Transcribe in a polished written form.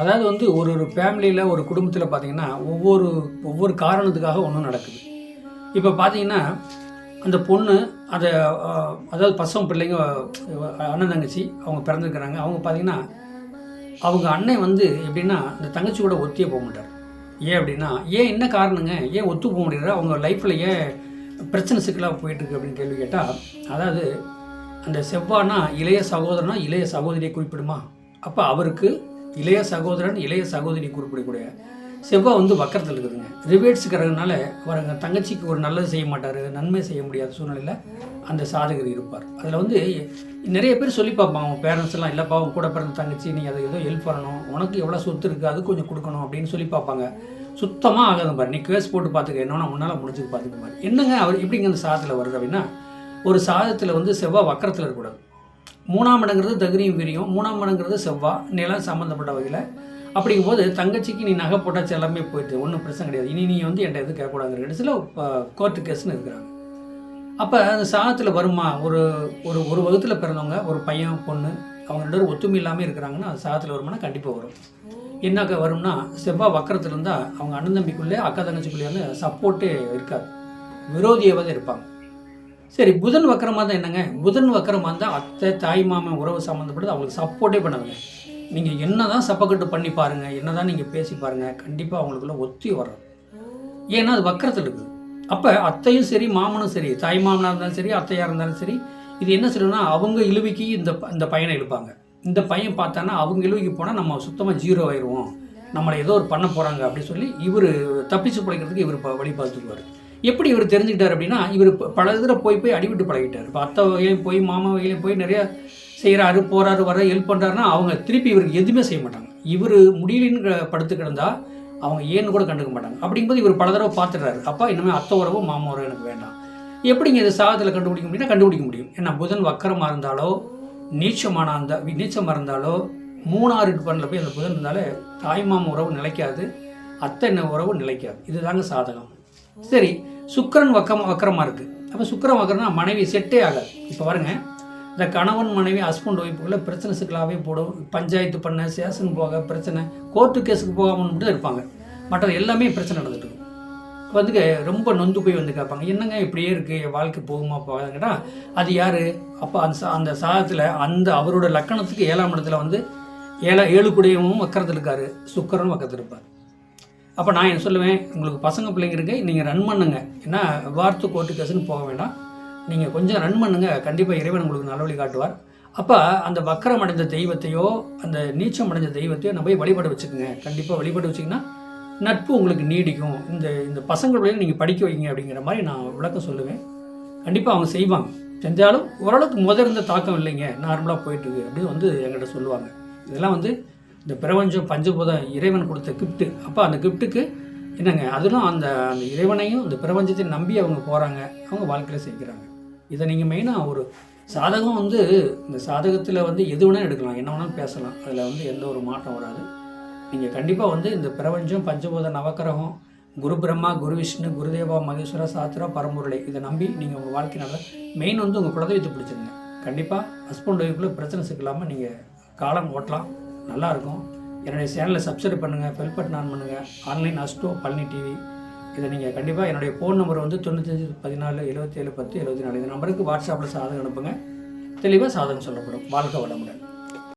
அதாவது வந்து ஒரு ஒரு ஃபேமிலியில் ஒரு குடும்பத்தில் பார்த்தீங்கன்னா ஒவ்வொரு காரணத்துக்காக ஒன்றும் நடக்குது. இப்போ பார்த்தீங்கன்னா அந்த பொண்ணு அதை அதாவது பசங்க பிள்ளைங்க அண்ணன் தங்கச்சி அவங்க பிறந்திருக்கிறாங்க. அவங்க பார்த்தீங்கன்னா அவங்க அண்ணன் வந்து எப்படின்னா இந்த தங்கச்சி கூட ஒத்தியே போக மாட்டார். ஏன் அப்படின்னா ஏன் என்ன காரணங்க ஏன் ஒத்து போக முடியல அவங்க லைஃப்பில் ஏன் பிரச்சனை சிக்கலாக போயிட்டுருக்கு அப்படின்னு கேள்வி கேட்டால், அதாவது அந்த செவ்வானா இளைய சகோதரனா இளைய சகோதரியை குறிப்பிடுமா? அப்போ அவருக்கு இளைய சகோதரன் இளைய சகோதரி குறிப்பிடக்கூடிய செவ்வாய் வந்து வக்கரத்தில் இருக்குதுங்க. ரிவேட்ஸுக்கிறதுனால அவருங்க தங்கச்சிக்கு ஒரு நல்லது செய்ய மாட்டார், நன்மை செய்ய முடியாத சூழ்நிலையில் அந்த சாதகர் இருப்பார். அதில் வந்து நிறைய பேர் சொல்லி பார்ப்பாங்க அவங்க பேரண்ட்ஸ் எல்லாம், இல்லைப்பா அவங்க கூட பிறந்த தங்கச்சி நீ அதை ஏதோ ஹெல்ப் பண்ணணும், உனக்கு எவ்வளோ சொத்து இருக்குது அது கொஞ்சம் கொடுக்கணும் அப்படின்னு சொல்லி பார்ப்பாங்க. சுத்தமாக ஆகாத பாரு, நீ கேஸ் போட்டு பார்த்துக்க, என்னன்னா முன்னால் முடிச்சுக்கு பார்த்துக்க மாதிரி. என்னங்க அவர் எப்படிங்க அந்த சாதத்தில் வருது அப்படின்னா, ஒரு சாதத்தில் வந்து செவ்வாய் வக்கரத்தில் இருக்கக்கூடாது. 3ஆம் இடங்கிறது தகுதியும் விரியும், 3ஆம் இடங்கிறது செவ்வாய் நிலம் சம்மந்தப்பட்ட வகையில். அப்படிங்கும்போது தங்கச்சிக்கு நீ நகை போட்டாச்சு எல்லாமே போயிட்டு ஒன்றும் பிரச்சனை கிடையாது, இனி நீ வந்து என்கிட்ட எதுவும் கேட்கக்கூடாதுங்கிற இடத்துல கோர்ட்டு கேஸ்ன்னு இருக்கிறாங்க. அப்போ அந்த சாதத்தில் வருமா ஒரு ஒரு ஒரு வகுத்தில் பிறந்தவங்க ஒரு பையன் பொண்ணு அவங்க 2 பேரும் ஒத்துமை இல்லாமல் இருக்கிறாங்கன்னா அது சாதத்தில் வருமானா கண்டிப்பாக வரும். என்னக்கா வரும்னா செவ்வாய் வக்கரத்தில் இருந்தால் அவங்க அண்ணன் தம்பிக்குள்ளே அக்கா தங்கச்சிக்குள்ளே வந்து சப்போர்ட்டே இருக்காது, விரோதியாக தான் இருப்பாங்க. சரி, புதன் வக்கரமாக தான் என்னங்க, புதன் வக்கரமாக இருந்தால் அத்தை தாய் மாமன் உறவு சம்மந்தப்பட்டது அவங்களுக்கு சப்போர்ட்டே பண்ணாதுங்க. நீங்கள் என்ன தான் சப்பக்கட்டு பண்ணி பாருங்கள், என்ன தான் நீங்கள் பேசி பாருங்கள், கண்டிப்பாக அவங்களுக்குள்ள ஒத்தி வர்றது. ஏன்னா அது வக்கரத்தில் இருக்குது. அப்போ அத்தையும் சரி மாமனும் சரி, தாய் மாமனாக இருந்தாலும் சரி அத்தையாக இருந்தாலும் சரி, இது என்ன சொல்லணும்னா அவங்க இழுவிக்கு இந்த பையனை இழுப்பாங்க. இந்த பையன் பார்த்தான்னா அவங்க இழுவிக்கு போனால் நம்ம சுத்தமாக 0 ஆயிடுவோம், நம்மளை ஏதோ ஒரு பண்ண போகிறாங்க அப்படின்னு சொல்லி இவர் தப்பிச்சு பிழைக்கிறதுக்கு இவர் வழி பார்த்துக்குவார். எப்படி இவர் தெரிஞ்சுக்கிட்டார் அப்படின்னா, இவர் பல இதில் போய் அடிவிட்டு பழகிட்டார். இப்போ அத்தை வகையிலையும் போய் மாமா வகையிலையும் போய் நிறையா செய்கிறாரு, போகிறாரு, வர ஹெல்ப் பண்ணுறாருன்னா அவங்க திருப்பி இவருக்கு எதுவுமே செய்ய மாட்டாங்க. இவர் முடியலன்னு படுத்து கிடந்தா அவங்க ஏன்னு கூட கண்டுக்க மாட்டாங்க. அப்படிங்கும்போது இவர் பல தடவை பார்த்துடுறாரு, அப்பா இனிமேல் அத்தை உறவோ மாமா உறவோ எனக்கு வேண்டாம். எப்படிங்க இது சாதத்தில் கண்டுபிடிக்க முடியும்னா கண்டுபிடிக்க முடியும். ஏன்னா புதன் வக்கரமாக இருந்தாலோ நீச்சமாக இருந்தாலோ 3ஆறு பணில் போய் அந்த புதன் இருந்தாலே தாய் மாமா உறவு நிலைக்காது, அத்தை என்ன உறவு நிலைக்காது. இதுதாங்க சாதகம். சரி, சுக்கிரன் வக்கரமாக இருக்குது. அப்போ சுக்கிரன் வக்கரம்னா மனைவி செட்டே ஆகாது. இப்போ பாருங்க, இந்த கணவன் மனைவி ஹஸ்பண்ட் ஒய்ஃபுக்குள்ளே பிரச்சனை சிக்கலாகவே போடும், பஞ்சாயத்து பண்ண சேஷன் போக பிரச்சனை, கோர்ட்டு கேஸுக்கு போகாமல் மட்டும் தான் இருப்பாங்க, மற்றது எல்லாமே பிரச்சனை நடந்துட்டு இருக்கும். வந்து ரொம்ப நொந்து போய் வந்து கேட்பாங்க, என்னங்க இப்படியே இருக்குது என் வாழ்க்கை போகுமா போகாதுங்கிட்டா அது யார்? அப்போ அந்த சாதத்தில் அந்த அவரோட லக்கணத்துக்கு 7ஆம் இடத்துல வந்து 7 கூடையவும் வக்கரத்தில் இருக்கார், சுக்கிரனும் வக்கரத்தில் இருப்பார். அப்போ நான் என்ன சொல்லுவேன், உங்களுக்கு பசங்க பிள்ளைங்க இருக்கு, நீங்கள் ரன் பண்ணுங்க. ஏன்னா வார்த்தை கோர்ட்டு கேஸுன்னு போக வேண்டாம், நீங்கள் கொஞ்சம் ரன் பண்ணுங்க, கண்டிப்பாக இறைவன் உங்களுக்கு நல்ல வழி காட்டுவார். அப்போ அந்த வக்கரம் அடைந்த தெய்வத்தையோ அந்த நீச்சம் அடைஞ்ச தெய்வத்தையோ நம்ம போய் வழிபாடு வச்சுக்கோங்க. கண்டிப்பாக வழிபாடு வச்சிங்கன்னா நட்பு உங்களுக்கு நீடிக்கும், இந்த பசங்களுடைய நீங்கள் படிக்க வைங்க அப்படிங்கிற மாதிரி நான் விளக்கம் சொல்லுவேன். கண்டிப்பாக அவங்க செய்வாங்க. செஞ்சாலும் ஓரளவுக்கு இருந்த தாக்கம் இல்லைங்க, நார்மலாக போயிட்டுருக்கு அப்படின்னு வந்து என்கிட்ட சொல்லுவாங்க. இதெல்லாம் வந்து இந்த பிரபஞ்சம் பஞ்சபூதம் இறைவன் கொடுத்த கிஃப்ட்டு. அப்போ அந்த கிஃப்ட்டுக்கு என்னங்க அதிலும் அந்த இறைவனையும் இந்த பிரபஞ்சத்தையும் நம்பி அவங்க போகிறாங்க, அவங்க வாழ்க்கையில் செய்கிறாங்க. இதை நீங்கள் மெயினாக ஒரு சாதகம் வந்து இந்த சாதகத்தில் வந்து எது வேணாலும் எடுக்கலாம், என்ன வேணாலும் பேசலாம், அதில் வந்து எந்த ஒரு மாற்றம் வராது. நீங்கள் கண்டிப்பாக வந்து இந்த பிரபஞ்சம் பஞ்சபூத நவக்கிரகம் குரு பிரம்மா குரு விஷ்ணு குருதேவா மகேஸ்வரா சாத்திரா பரம்பொருளை இதை நம்பி நீங்கள் உங்கள் வாழ்க்கை நல்ல மெயின் வந்து உங்கள் குலதெய்வத்தை பிடிச்சிருங்க. கண்டிப்பாக ஹஸ்பண்ட் ஒய்ஃபுக்குள்ளே பிரச்சனை சிக்கலாமல் நீங்கள் காலம் ஓட்டலாம், நல்லாயிருக்கும். என்னுடைய சேனலை சப்ஸ்கிரைப் பண்ணுங்கள், பெல் பட்டன் ஆன் பண்ணுங்கள். ஆன்லைன் அஸ்ட்ரோ பழனி டிவி இதை நீங்கள் கண்டிப்பாக என்னுடைய ஃபோன் நம்பர் வந்து 95 14 77 10 74 இந்த நம்பருக்கு வாட்ஸ்அப்பில் சாதகம் அனுப்புங்க, தெளிவாக சாதகம் சொல்லப்படும். வாழ்க்கை வளமுடன்.